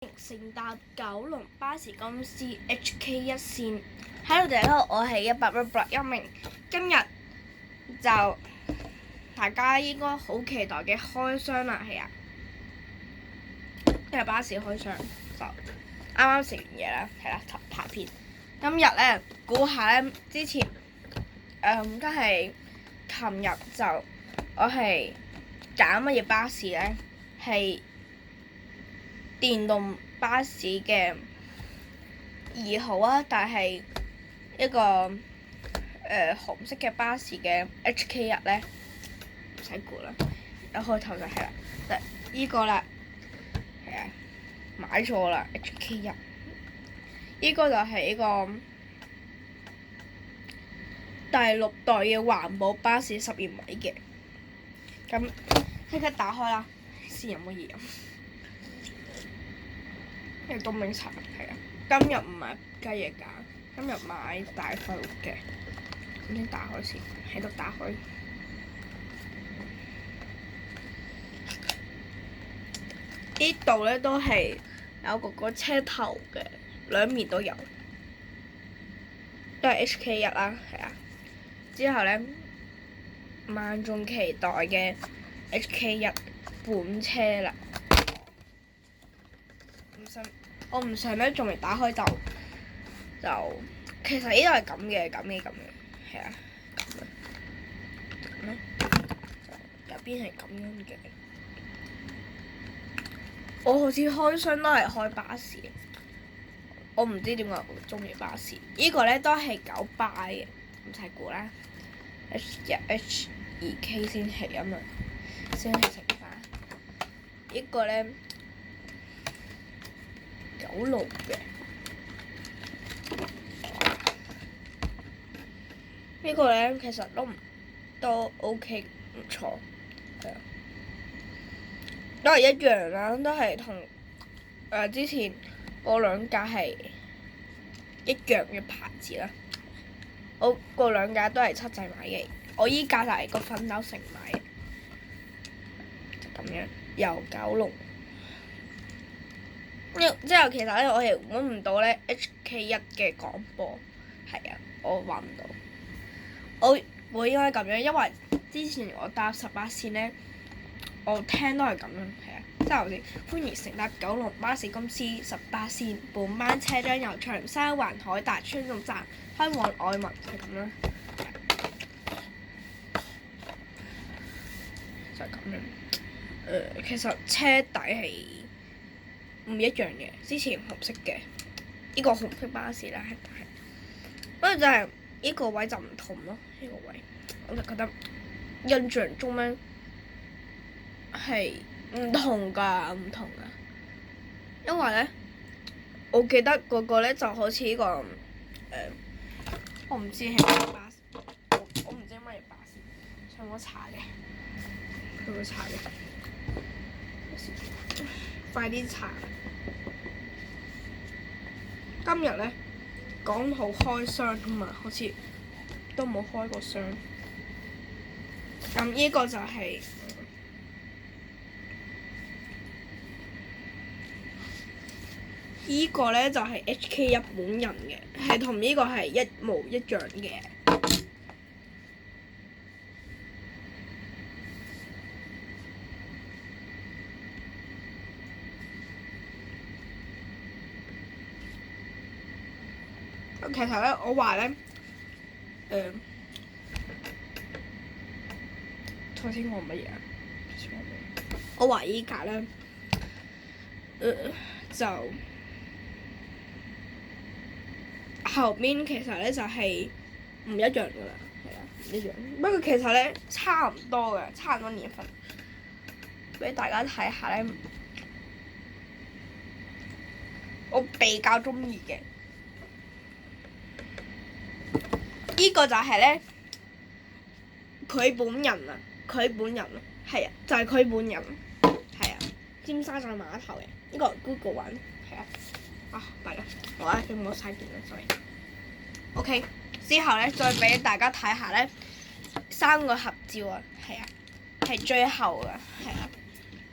乘搭九龍巴士公司 HK 一線。Hello，大家好，我係100名。今日就大家應該好期待嘅開箱啦，係啊，今日巴士開箱就啱啱食完嘢啦，係啦，拍片。今日咧估下咧，之前即係琴日就我係揀乜嘢巴士咧？係電動巴士嘅2號啊，但係一個紅色嘅巴士嘅 HK1咧，唔使估啦，一開頭就係啦，就依個啦，係啊，買咗啦 HK1，依個就係依個第6代嘅環保巴士12米嘅，咁即刻打開啦，先有乜嘢飲？呢個冬檸茶係啊，今日唔買雞翼架，今日買大快活嘅。咁先打開先，喺度打開。呢度咧都係有個車頭嘅，兩面都有，都係 HK1啦，係啊。之後咧，萬眾期待嘅 HK1本車啦。我唔想咧，仲未打開就其實呢度係咁嘅，係啊，咁咧入邊係咁樣嘅。我好似開箱都係開巴士，我唔知點解我中意巴士。呢個咧都係9巴嘅，唔使估啦。H1H2K 先起啊嘛，先係乘法。呢個咧。9路嘅呢個咧，其實都 OK 唔錯，係啊，都係一樣啦，都係同之前嗰兩架係一樣嘅牌子啦。我嗰兩架都係7仔買嘅，我依架就係個奮鬥城買嘅，就咁樣由9龍。之後其實咧，我係揾唔到咧 HK1嘅廣播，係啊，我揾唔到。我會應該咁樣，因為之前我搭18線咧，我聽都係咁樣，係啊，即係好似歡迎乘搭九龍巴士公司18線，本班車將由長沙灣海達村總站開往愛民，係咁樣，就係咁樣。其實車底係唔一樣嘅，之前紅色嘅呢個紅色巴士啦，係，不過就係呢個位就唔同咯，呢個位我就覺得印象中咧係唔同㗎，因為咧我記得嗰個咧就好似呢個我唔知係乜巴士，我唔知乜嘢巴士，上網查嘅，快啲查！今日咧講好開箱啊嘛，好似都冇開過箱。咁呢個就係呢個咧就係 HK1本人嘅，係同呢個係一模一樣嘅。其實咧，我話咧，頭先講乜嘢啊？我話依架咧，就後面其實咧就係唔一樣噶啦，係啊，唔一樣。不過其實咧差唔多嘅，差唔多年份，俾大家睇下咧，我比較中意嘅。呢個就係咧，佢本人啊，係啊，就係佢本人，係啊，尖沙咀碼頭嘅，呢個 Google 揾，係啊，弊啦，我咧佢冇晒電啦，所以 OK， 之後咧再俾大家睇下咧3個合照啊，係啊，係最後㗎，係啊，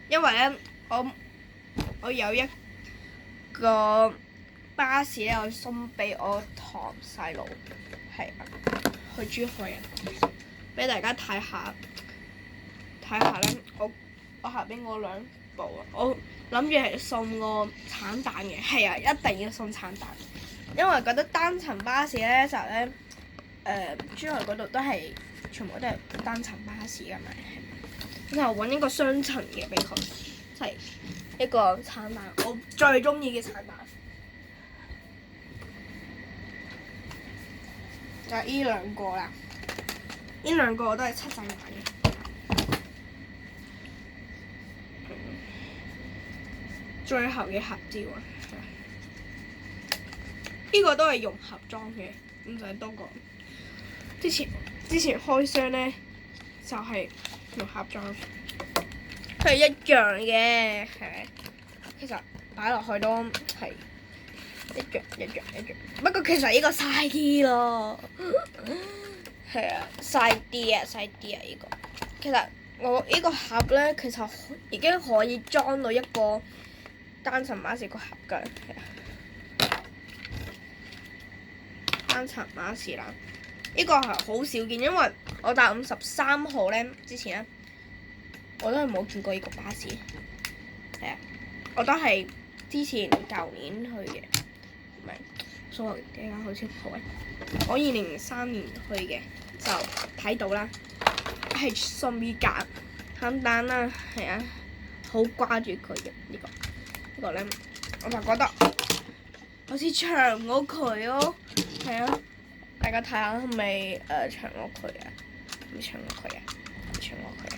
因為咧我有個巴士咧，我送俾我堂細佬，係啊，去珠海啊，俾大家睇下咧，我下邊嗰兩部啊，我諗住係送個橙蛋嘅，係啊，一定要送橙蛋，因為覺得單層巴士咧就咧珠海嗰度都係全部都係單層巴士㗎嘛，咁就揾一個雙層嘅俾佢，即係一個橙蛋，我最中意嘅橙蛋。就係呢兩個啦，呢兩個我都係7仔買嘅。最後嘅合照啊，呢個都係用盒裝嘅，唔使多講。之前開箱咧就係用盒裝，佢係一樣嘅，係咪？其實擺落去都係一樣。不過其實呢個細啲咯，係啊，細啲啊呢個。其實我呢個盒咧，其實已經可以裝到一個單層巴士個盒㗎，單層巴士啦。呢個係好少見，因為我搭53號咧之前咧，我都係冇見過呢個巴士。係啊，我都係之前舊年去嘅，唔係數學點解好似唔好啊？我2003年去嘅，就睇到啦，係送俾夾簡單啦，係啊，好掛住佢嘅呢個咧，我就覺得好似長過佢咯，係啊，大家睇下係咪長過佢啊？唔長過佢啊？長過佢啊？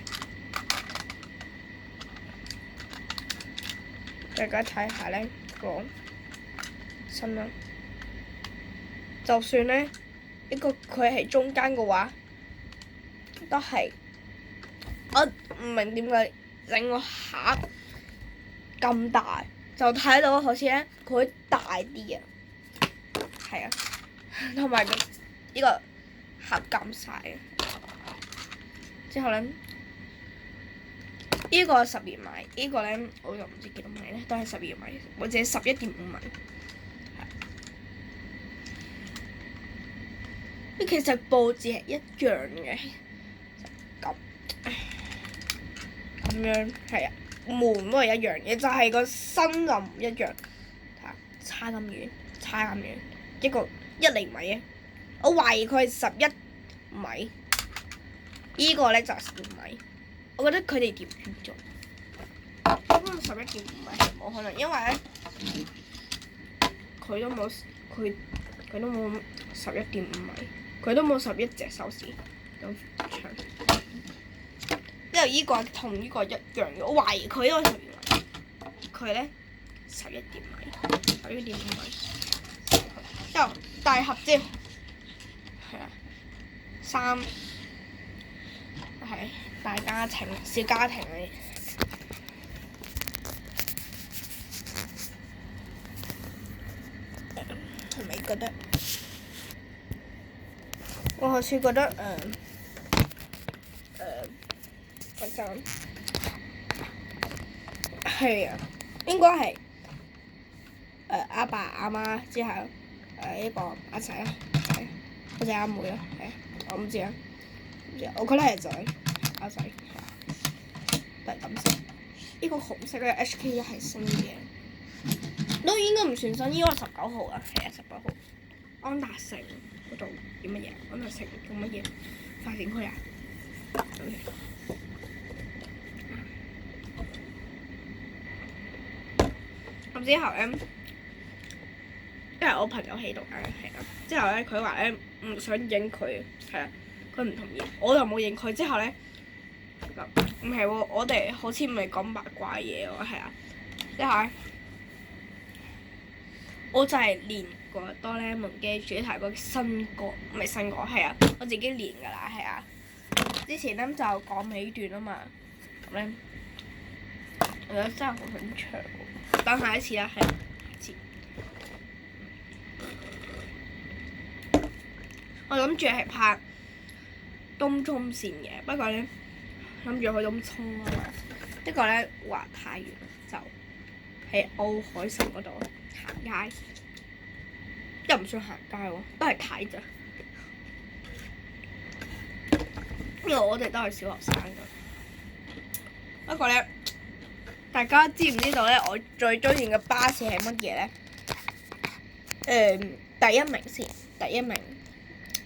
大家睇下咧個身啦，就算咧呢個佢係中間嘅話，都係我唔明點解整個盒咁大，就睇到好似咧佢大啲啊，係啊，同埋呢個盒咁細啊，之後咧。呢個12米，呢個咧我就唔知幾多米咧，都係12米或者11.5米。呢其實佈置係一樣嘅，咁樣係啊，門都係一樣嘅，就係個身就唔一樣，差咁遠，一個1厘米啊！我懷疑佢係11米，呢個咧就係12米。我覺得佢哋調轉咗，咁11.5米係冇可能，因為咧佢都冇11.5米，佢都冇11隻手指咁長。因為依個同依個一樣嘅，我懷疑佢呢個12米，佢咧11.5米。之後大合照，係啊，3係。大家庭、小家庭嗰啲，係咪覺得？我好似覺得嗰陣係啊，應該係阿爸阿媽之後呢個阿仔啊，或者阿妹啊，係我唔知啊，我覺得係仔。阿仔都係咁色，呢個紅色嘅 HK1係新嘅，都應該唔算新，應該19號啊，係啊，19號。安達城嗰度叫乜嘢？安達城做乜嘢？發展區啊？咁之後咧，因為我朋友喺度啊，係啊，之後咧佢話咧唔想影佢，係啊，佢唔同意，我又冇影佢，之後咧。唔係喎，我哋好似唔係講八卦嘢喎，係啊，即係我就係練過哆啦 A 夢嘅主題曲新歌，唔係新歌，係啊，我自己練㗎啦，係啊。之前咧就講尾段啊嘛，咁咧我覺得真係好長喎，等下一次啦，係下次。我諗住係拍東涌線嘅，不過咧。諗住去東涌啊嘛，呢個咧話太遠就喺奧海城嗰度行街，又唔算行街喎，都係睇咋。因為我哋都係小學生㗎。不過咧，大家知唔知道咧？我最中意嘅巴士係乜嘢咧？第一名先，第一名，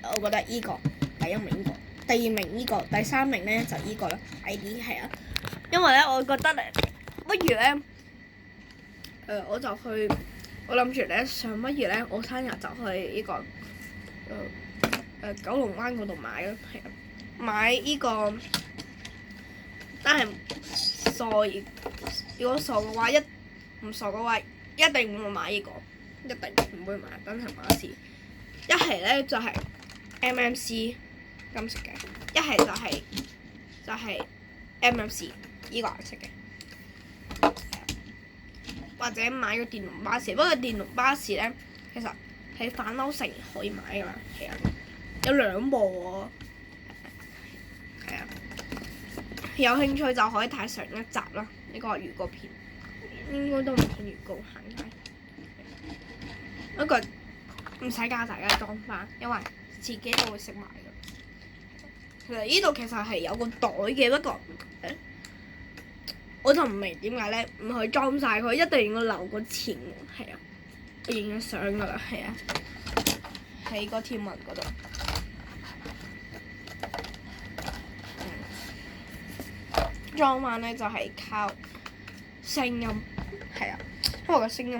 我覺得依個第一名依個，第二名依個，第三名咧就依個啦，快啲係啊！因為咧，我覺得咧，不如咧，我就去，我諗住咧上乜嘢咧，我生日就去依個，九龍灣嗰度買咯，係啊，買依個，但係如果傻嘅話，唔傻嘅話，一定唔會買依個。一定唔會買單程巴士，一係咧就係 MMC 金色嘅，一係就係 MMC 依個顏色嘅，或者買個電動巴士。不過電動巴士咧，其實喺反斗城可以買㗎嘛，係啊，有2部喎，係啊，有興趣就可以睇上一集啦。呢個預告片應該都唔算預告，行街。不過唔使教大家裝翻，因為自己都會識買㗎。其實呢度其實係有個袋嘅，不過我就唔明點解咧，唔可以裝晒佢，一定要留個錢。係啊，我影咗相㗎啦，係啊，喺個天文嗰度。裝翻咧就係靠聲音，係啊，因為個聲音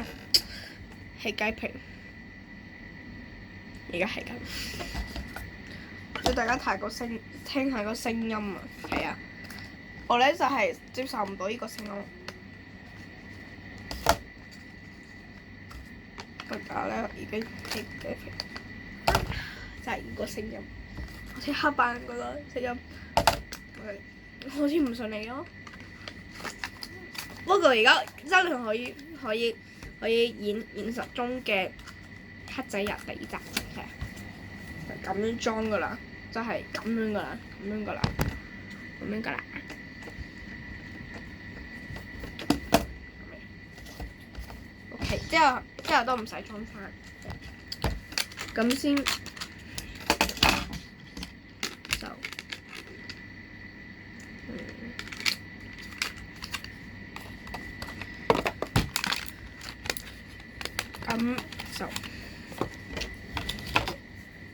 係雞皮，而家係咁，要大家聽下個聲音啊，係啊，我咧就係接受唔到呢個聲音，大家咧已經係雞皮，就係呢個聲音，好似黑板嗰個聲音，好似唔順利咯。不過而家真係可以演現實中嘅黑仔日第2集，係啊，就咁樣裝噶啦，就係咁樣噶啦，咁樣噶啦，咁樣噶啦。OK， 之後都唔使裝翻，咁先就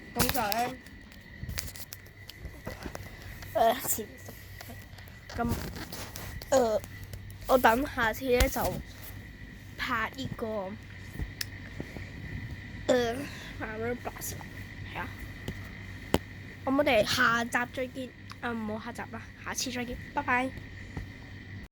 咁就咧，我等下次咧就拍呢個Roblox 係啊，咁我哋下集再見，唔好下集啦，下次再見，拜拜。